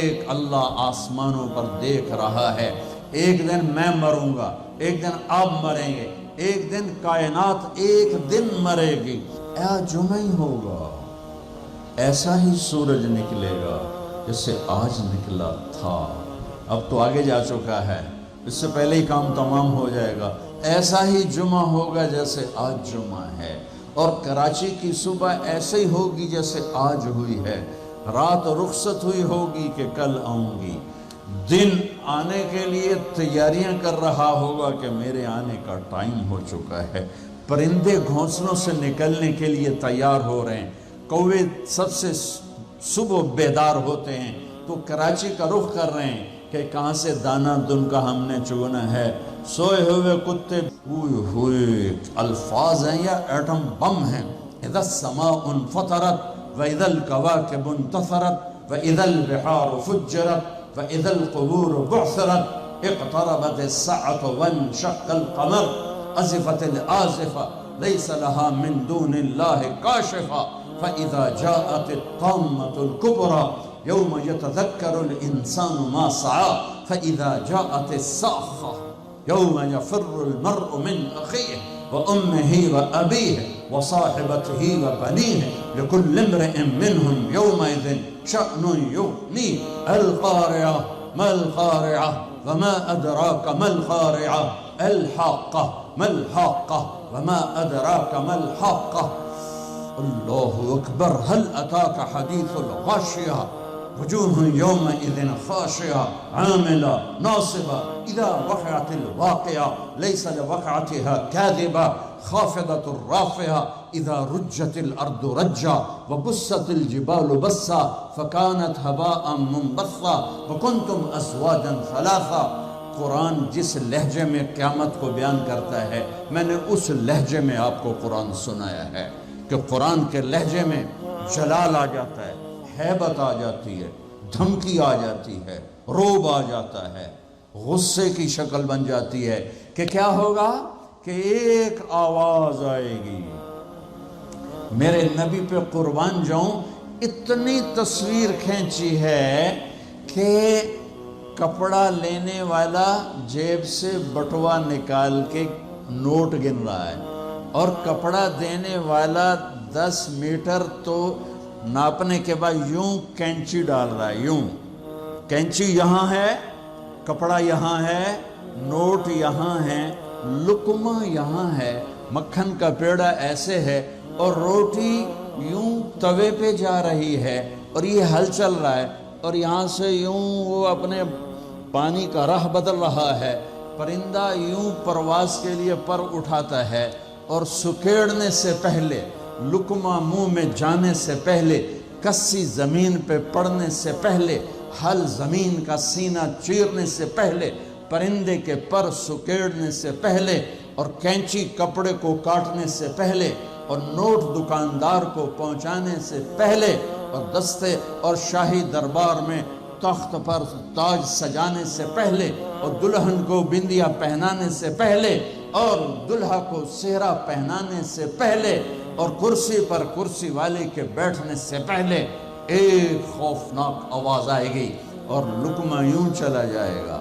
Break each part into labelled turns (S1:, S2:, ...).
S1: ایک اللہ آسمانوں پر دیکھ رہا ہے. ایک دن میں مروں گا، ایک دن آپ مریں گے، ایک دن کائنات ایک دن مرے گی. جمعہ ہی ہوگا، ایسا ہی سورج نکلے گا جیسے آج نکلا تھا. اب تو آگے جا چکا ہے، اس سے پہلے ہی کام تمام ہو جائے گا. ایسا ہی جمعہ ہوگا جیسے آج جمعہ ہے، اور کراچی کی صبح ایسے ہی ہوگی جیسے آج ہوئی ہے. رات رخصت ہوئی ہوگی کہ کل آؤں گی. دن آنے کے لیے تیاریاں کر رہا ہوگا کہ میرے آنے کا ٹائم ہو چکا ہے. پرندے گھونسلوں سے نکلنے کے لیے تیار ہو رہے ہیں. کوے سب سے صبح بیدار ہوتے ہیں تو کراچی کا رخ کر رہے ہیں کہ کہاں سے دانہ دن کا ہم نے چگنا ہے. سوئے ہوئے کتے ہوئے الفاظ ہیں یا ایٹم بم ہیں. اذا السماء انفطرت وَإِذَا الْكَوَاكِبُ انتثرت وَإِذَا الْبِحَارُ فُجِّرَتْ وَإِذَا الْقُبُورُ بُعْثِرَتْ اقْتَرَبَتِ السَّاعَةُ وَانشَقَّ الْقَمَرُ أَزِفَتِ الْآزِفَةُ لَيْسَ لَهَا مِن دُونِ اللَّهِ كَاشِفَةٌ فَإِذَا جَاءَتِ الطَّامَّةُ الْكُبْرَى يَوْمَ يَتَذَكَّرُ الْإِنسَانُ مَا سَعَى فَإِذَا جَاءَتِ الصَّاخَّةُ يَوْمَ يَفِرُّ الْمَرْءُ مِنْ أَخِيهِ وَأُمِّهِ وَأَبِيهِ وصاحبته وبنيه لكل امرئ منهم يومئذ شأن يغنيه. القارعة ما القارعة وما أدراك ما القارعة الحاقة ما الحاقة وما أدراك ما الحاقة. الله أكبر. هل أتاك حديث الغاشية وجوه يومئذ خاشعة عاملة ناصبة إذا وقعت الواقعة ليس لوقعتها كاذبة خافضة رافعة إذا رجت الأرض رجا وبست الجبال بسا فكانت هباء منبثا وكنتم أزواجا ثلاثا. قرآن جس لہجے میں قیامت کو بیان کرتا ہے، میں نے اس لہجے میں آپ کو قرآن سنایا ہے کہ قرآن کے لہجے میں جلال آ جاتا ہے، ہیبت آ جاتی ہے، دھمکی آ جاتی ہے، روب آ جاتا ہے، غصے کی شکل بن جاتی ہے کہ کیا ہوگا کہ ایک آواز آئے گی. میرے نبی پہ قربان جاؤں، اتنی تصویر کھینچی ہے کہ کپڑا لینے والا جیب سے بٹوا نکال کے نوٹ گن رہا ہے، اور کپڑا دینے والا 10 میٹر تو ناپنے کے بعد یوں کینچی ڈال رہا ہے. یوں کینچی یہاں ہے، کپڑا یہاں ہے، نوٹ یہاں ہے، لقمہ یہاں ہے، مکھن کا پیڑا ایسے ہے، اور روٹی یوں توے پہ جا رہی ہے، اور یہ ہل چل رہا ہے، اور یہاں سے یوں وہ اپنے پانی کا راہ بدل رہا ہے. پرندہ یوں پرواز کے لیے پر اٹھاتا ہے، اور سکیڑنے سے پہلے، لقمہ منہ میں جانے سے پہلے، کسی زمین پہ پڑنے سے پہلے، ہل زمین کا سینہ چیرنے سے پہلے، پرندے کے پر سکیڑنے سے پہلے، اور کینچی کپڑے کو کاٹنے سے پہلے، اور نوٹ دکاندار کو پہنچانے سے پہلے، اور دستے اور شاہی دربار میں تخت پر تاج سجانے سے پہلے، اور دلہن کو بندیا پہنانے سے پہلے، اور دلہا کو سہرا پہنانے سے پہلے، اور کرسی پر کرسی والے کے بیٹھنے سے پہلے ایک خوفناک آواز آئے گی، اور لقمہ یوں چلا جائے گا،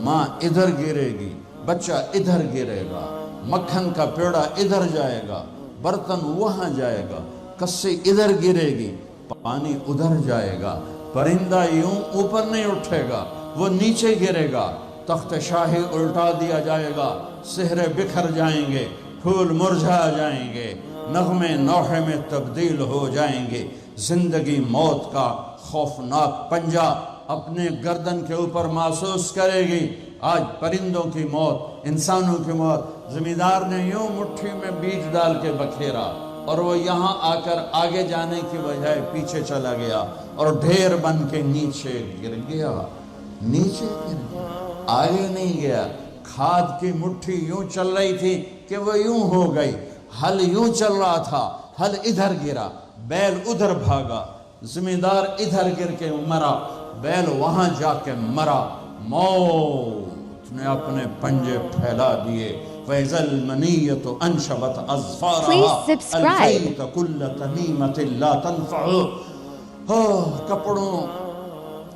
S1: ماں ادھر گرے گی، بچہ ادھر گرے گا، مکھن کا پیڑا ادھر جائے گا، برتن وہاں جائے گا، کسی ادھر گرے گی، پانی ادھر جائے گا، پرندہ یوں اوپر نہیں اٹھے گا، وہ نیچے گرے گا، تخت شاہی الٹا دیا جائے گا، سہرے بکھر جائیں گے، پھول مرجھا جائیں گے، نغمے نوحے میں تبدیل ہو جائیں گے. زندگی موت کا خوفناک پنجہ اپنے گردن کے اوپر محسوس کرے گی. آج پرندوں کی موت، انسانوں کی موت. زمیندار نے یوں مٹھی میں بیج ڈال کے بکھیرا، اور وہ یہاں آ کر آگے جانے کی بجائے پیچھے چلا گیا، اور ڈھیر بن کے نیچے گر گیا. نیچے گر گیا، آگے نہیں گیا. کھاد کی مٹھی یوں چل رہی تھی کہ وہ یوں ہو گئی. ہل یوں چل رہا تھا، ہل ادھر گرا، بیل ادھر بھاگا، زمیندار ادھر گر کے مرا، بیل وہاں جا کے مرا. موت نے اپنے پنجے پھیلا دیے. فَإِذَا الْمَنِيَّةُ أَنْشَبَتْ أَظْفَارَهَا أَلْفَيْتَ كُلَّ تَمِيمَةٍ لَا تَنْفَعُ. کپڑوں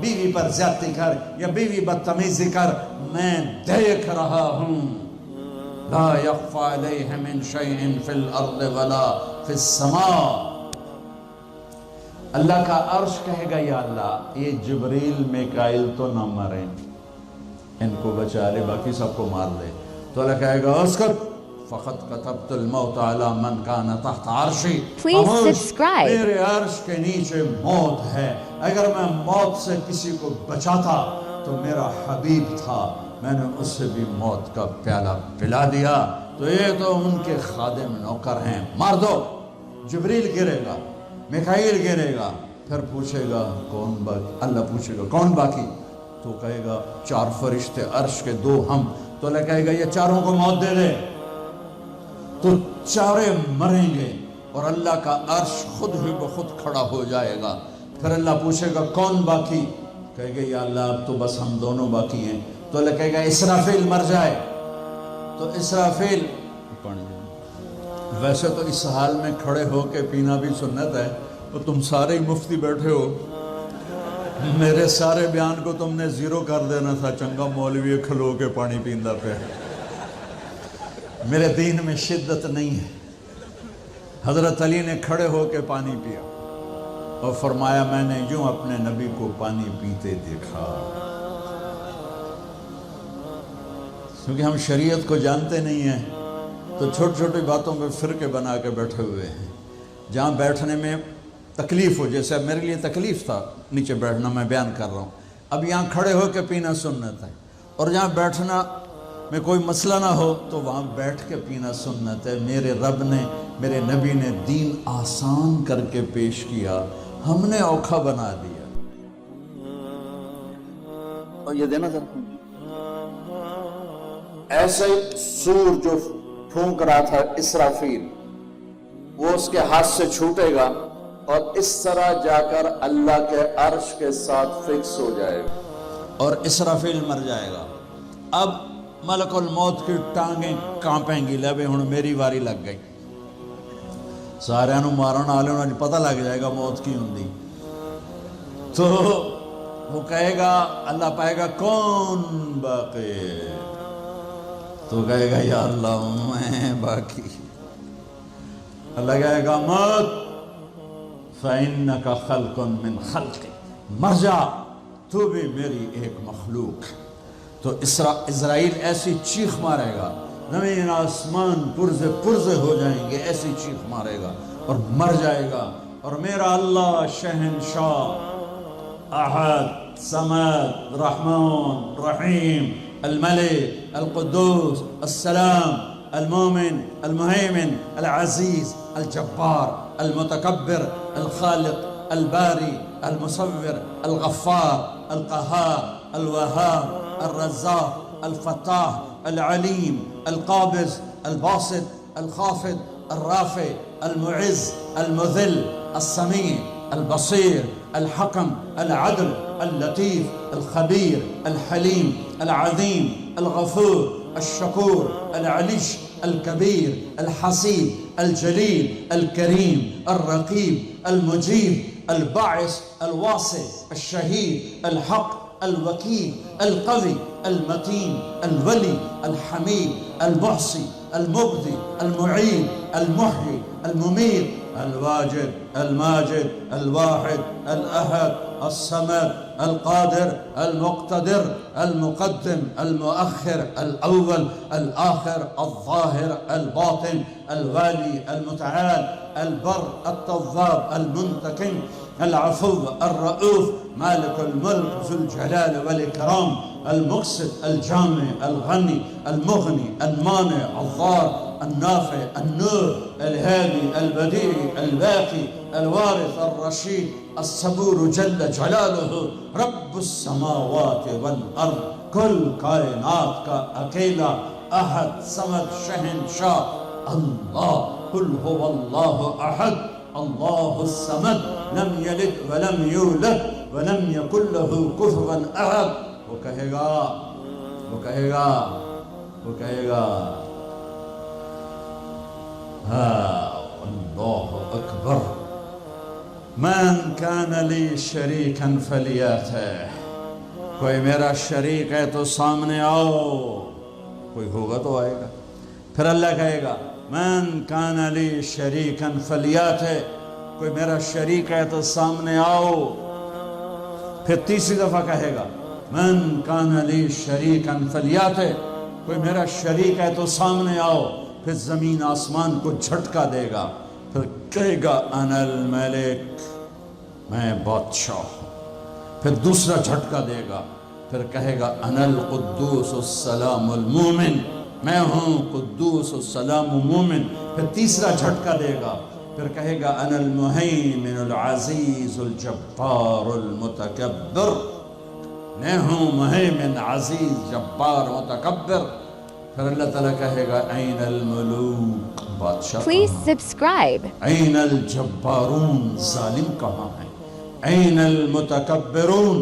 S1: بیوی پر زیادتی کر یا بیوی بدتمیزی کر، میں دیکھ رہا ہوں۔ لا یخفی علیہ من شیء فی الارض ولا فی السماء۔ اللہ کا عرش کہے گا یا اللہ یہ جبریل میکائیل تو نہ مریں، ان کو بچا لے، باقی سب کو مار دے۔ تو اللہ کہے گا اسکت، فقط کتبت الموت علی من کان تحت عرشی، میرے عرش کے نیچے موت ہے۔ اگر میں موت سے کسی کو بچاتا تو میرا حبیب تھا، میں نے اس سے بھی موت کا پیالہ پلا دیا، تو یہ تو ان کے خادم نوکر ہیں، مار دو۔ جبریل گرے گا، میکائیل گرے گا، پھر پوچھے گا کون باقی؟ اللہ پوچھے گا کون باقی؟ تو کہے گا 4 فرشتے عرش کے 2 ہم۔ تو اللہ کہے گا یہ چاروں کو موت دے دے، تو چارے مریں گے اور اللہ کا عرش خود ہی بخود کھڑا ہو جائے گا۔ پھر اللہ پوچھے گا کون باقی؟ کہے گا یا اللہ اب تو بس ہم دونوں باقی ہیں۔ تو اللہ کہے گا اسرافیل مر جائے، تو اسرافیل، ویسے تو اس حال میں کھڑے ہو کے پینا بھی سنت ہے، تو تم سارے ہی مفتی بیٹھے ہو، میرے سارے بیان کو تم نے زیرو کر دینا تھا، چنگا مولوی کھلو کے پانی پیندا پہ۔ میرے دین میں شدت نہیں ہے۔ حضرت علی نے کھڑے ہو کے پانی پیا اور فرمایا میں نے یوں اپنے نبی کو پانی پیتے دیکھا۔ کیونکہ ہم شریعت کو جانتے نہیں ہیں تو چھوٹی چھوٹی باتوں پہ فرقے بنا کے بیٹھے ہوئے ہیں۔ جہاں بیٹھنے میں تکلیف ہو، جیسے میرے لیے تکلیف تھا نیچے بیٹھنا، میں بیان کر رہا ہوں، اب یہاں کھڑے ہو کے پینا سنت ہے، اور جہاں بیٹھنا میں کوئی مسئلہ نہ ہو تو وہاں بیٹھ کے پینا سنت ہے۔ میرے رب نے، میرے نبی نے دین آسان کر کے پیش کیا، ہم نے اوکھا بنا دیا۔ اور یہ دینا ذرا، ایسے سور جو پھونک رہا تھا اسرافیل، وہ اس کے ہاتھ سے چھوٹے گا اور اس طرح جا کر اللہ کے عرش کے ساتھ فکس ہو جائے گا اور اسرافیل مر جائے گا۔ اب ملک الموت کی ٹانگیں کانپیں گی، لے ہن میری واری لگ گئی، سارے نو مارن والے انہوں پتہ لگ جائے گا موت کی ہوندی۔ تو وہ کہے گا، اللہ پائے گا کون باقی؟ تو کہے گا یا اللہ میں باقی۔ اللہ کہے گا موت فَإِنَّكَ خَلْقٌ مِّنْ خَلْقِ، مر جا، تو بھی میری ایک مخلوق ہے۔ تو اسرائیل ایسی چیخ مارے گا، زمین آسمان پرزے پرزے ہو جائیں گے، ایسی چیخ مارے گا اور مر جائے گا، اور میرا اللہ شہنشاہ، احد، صمد، رحمان، رحیم، الملك، القدوس، السلام، المؤمن، المهيمن، العزيز، الجبار، المتكبر، الخالق، الباري، المصور، الغفار، القهار، الوهاب، الرزاق، الفتاح، العليم، القابض، الباسط، الخافض، الرافع، المعز، المذل، السميع، البصير، الحكم، العدل، اللطيف، الخبير، الحليم، العظيم، الغفور، الشكور، العلي، الكبير، الحسيب، الجليل، الكريم، الرقيب، المجيب، الباعث، الواسع، الشهيد، الحق، الوكيل، القوي، المتين، الولي، الحميد، المحصي، المبدي، المعين، المحيي، المميت، الواجد، الماجد، الواحد، الأحد، الصمد، القادر، المقتدر، المقدم، المؤخر، الأول، الآخر، الظاهر، الباطن، الوالي، المتعال، البر، التواب، المنتقم، العفو، الرؤوف، مالك الملك، ذو الجلال والإكرام، المقسط، الجامع، الغني، المغني، المانع، الضار، النافع، النور، الهادي، البديع، الباقي، الوارث، الرشيد، الصبور جل جلالہ، رب السماوات والارض، کل کائنات کا اکیلا احد صمد شہنشاہ اللہ، قل هو اللہ احد اللہ الصمد، لم یلد ولم یولد ولم یکن له کفوا احد۔ وہ کہے گا، وہ کہے گا، وہ کہے گا ہاں اللہ اکبر، من کان لی شریکن فلیاتہ، کوئی میرا شریک ہے تو سامنے آؤ، کوئی ہوگا تو آئے گا۔ پھر اللہ کہے گا من کان لی شریکن فلیاتہ، کوئی میرا شریک ہے تو سامنے آؤ۔ پھر تیسری دفعہ کہے گا من کان لی شریکن فلیاتہ، کوئی میرا شریک ہے تو سامنے آؤ۔ پھر زمین آسمان کو جھٹکا دے گا، پھر کہے گا انا الملک، میں بادشاہ ہوں۔ پھر دوسرا جھٹکا دے گا، پھر کہے گا انا القدوس السلام المومن، میں ہوں قدوس السلام مومن۔ پھر تیسرا جھٹکا دے گا، پھر کہے گا انا المہیمن العزیز الجبار المتکبر، میں ہوں مہیمن عزیز جبار متکبر۔ پھر اللہ تعالیٰ کہے گا این الملوک، بادشاہ
S2: Please
S1: کہاں؟
S2: subscribe.
S1: این الجبارون، ظالم کہاں ہیں؟ این المتکبرون،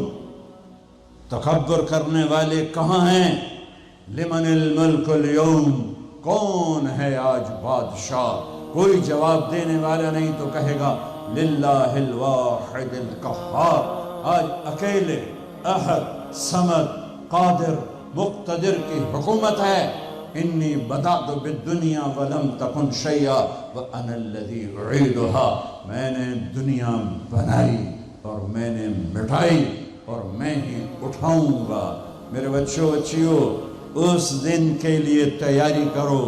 S1: تکبر کرنے والے کہاں ہیں؟ لمن الملک اليوم، کون ہے آج بادشاہ؟ کوئی جواب دینے والا نہیں تو کہے گا للہ الواحد القہار، آج اکیلے احد صمد قادر مقتدر کی حکومت ہے۔ انی بدأت بالدنیا ولم تکن شیئا وانا الذی اعیدها، میں نے دنیا بنائی اور میں نے مٹائی اور میں ہی اٹھاؤں گا۔ میرے بچوں بچیوں، اس دن کے لیے تیاری کرو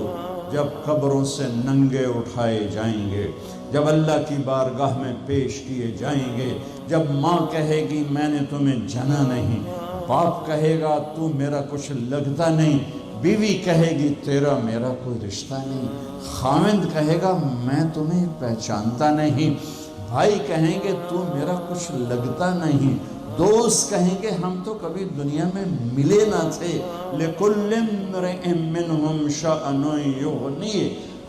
S1: جب قبروں سے ننگے اٹھائے جائیں گے، جب اللہ کی بارگاہ میں پیش کیے جائیں گے، جب ماں کہے گی میں نے تمہیں جنا نہیں، باپ کہے گا تو میرا کچھ لگتا نہیں، بیوی کہے گی تیرا میرا کوئی رشتہ نہیں، خاوند کہے گا میں تمہیں پہچانتا نہیں، بھائی کہیں گے تو میرا کچھ لگتا نہیں، دوست کہیں گے ہم تو کبھی دنیا میں ملے نہ تھے۔ لِكُلِّ امْرِئٍ مِّنْهُمْ شَأْنٌ يُغْنِيهِ،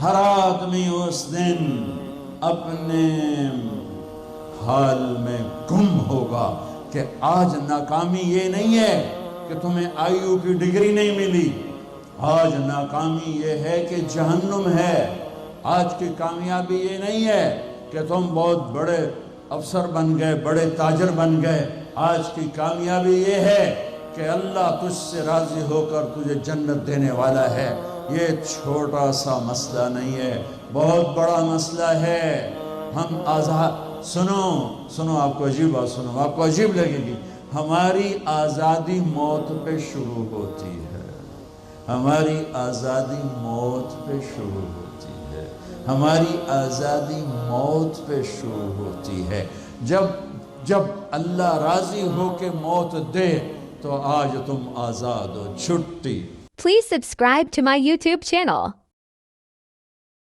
S1: ہر آدمی اس دن اپنے حال میں گم ہوگا کہ آج ناکامی یہ نہیں ہے کہ تمہیں آئیو کی ڈگری نہیں ملی، آج ناکامی یہ ہے کہ جہنم ہے، آج کی کامیابی یہ نہیں ہے کہ تم بہت بڑے افسر بن گئے، بڑے تاجر بن گئے، آج کی کامیابی یہ ہے کہ اللہ تجھ سے راضی ہو کر تجھے جنت دینے والا ہے۔ یہ چھوٹا سا مسئلہ نہیں ہے، بہت بڑا مسئلہ ہے۔ ہم آزاد، سنو آپ کو عجیب بات سنو، آپ کو عجیب لگے گی، ہماری آزادی موت پہ شروع ہوتی ہے، ہماری آزادی موت پہ شروع ہوتی ہے، ہماری آزادی موت پہ شروع ہوتی ہے۔ جب اللہ راضی ہو کے موت دے تو آج تم آزاد ہو، چھٹی۔
S2: Please subscribe to my YouTube channel.